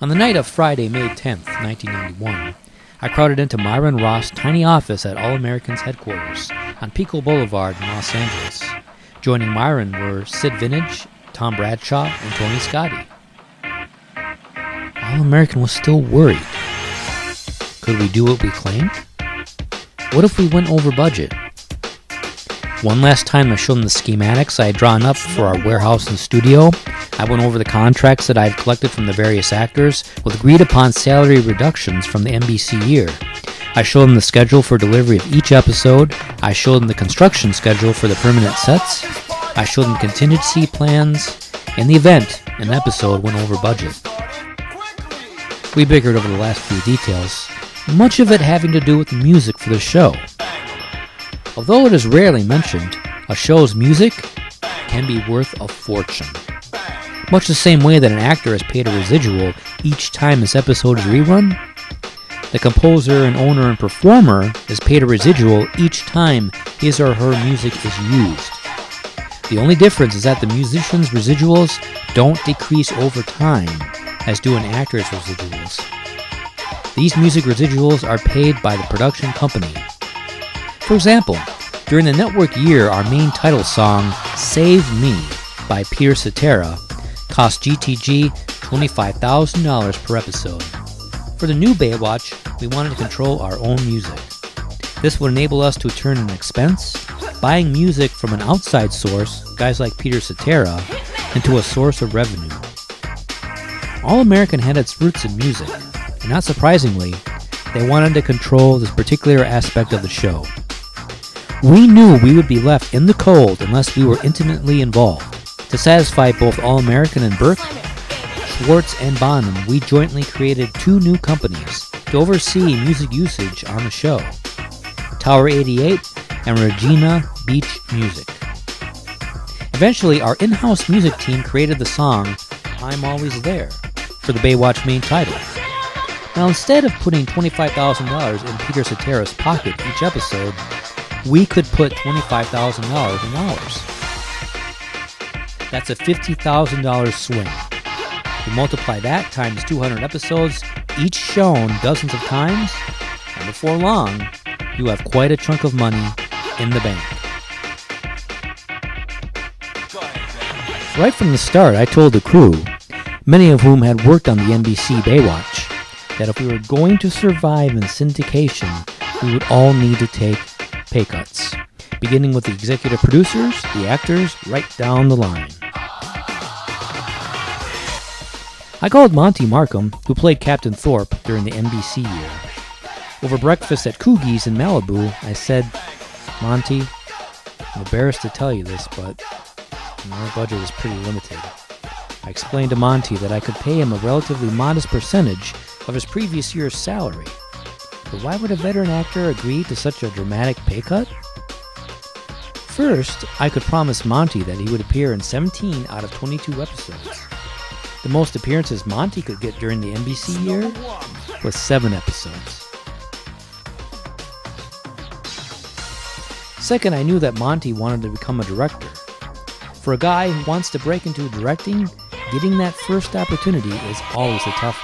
On the night of Friday, May 10th, 1991, I crowded into Myron Ross' tiny office at All American's headquarters on Pico Boulevard in Los Angeles. Joining Myron were Sid Vintage, Tom Bradshaw, and Tony Scotti. All American was still worried. Could we do what we claimed? What if we went over budget? One last time I showed them the schematics I had drawn up for our warehouse and studio. I went over the contracts that I had collected from the various actors with agreed upon salary reductions from the NBC year. I showed them the schedule for delivery of each episode. I showed them the construction schedule for the permanent sets. I showed them contingency plans. In the event, an episode went over budget. We bickered over the last few details, much of it having to do with the music for the show. Although it is rarely mentioned, a show's music can be worth a fortune. Much the same way that an actor is paid a residual each time his episode is rerun, the composer and owner and performer is paid a residual each time his or her music is used. The only difference is that the musician's residuals don't decrease over time, as do an actor's residuals. These music residuals are paid by the production company. For example, during the network year, our main title song, Save Me, by Peter Cetera, cost GTG $25,000 per episode. For the new Baywatch, we wanted to control our own music. This would enable us to turn an expense, buying music from an outside source, guys like Peter Cetera, into a source of revenue. All American had its roots in music, and not surprisingly, they wanted to control this particular aspect of the show. We knew we would be left in the cold unless we were intimately involved. To satisfy both All American and Burke, Schwartz and Bonham, we jointly created two new companies to oversee music usage on the show: Tower 88 and Regina Beach Music. Eventually, our in-house music team created the song I'm Always There for the Baywatch main title. Now, instead of putting $25,000 in Peter Cetera's pocket each episode, we could put $25,000 in ours. That's a $50,000 swing. You multiply that times 200 episodes, each shown dozens of times, and before long, you have quite a chunk of money in the bank. Right from the start, I told the crew, many of whom had worked on the NBC Baywatch, that if we were going to survive in syndication, we would all need to take pay cuts, beginning with the executive producers, the actors, right down the line. I called Monty Markham, who played Captain Thorpe during the NBC year. Over breakfast at Coogie's in Malibu, I said, "Monty, I'm embarrassed to tell you this, but our budget is pretty limited." I explained to Monty that I could pay him a relatively modest percentage of his previous year's salary. But why would a veteran actor agree to such a dramatic pay cut? First, I could promise Monty that he would appear in 17 out of 22 episodes. The most appearances Monty could get during the NBC year was 7 episodes. Second, I knew that Monty wanted to become a director. For a guy who wants to break into directing, getting that first opportunity is always the toughest.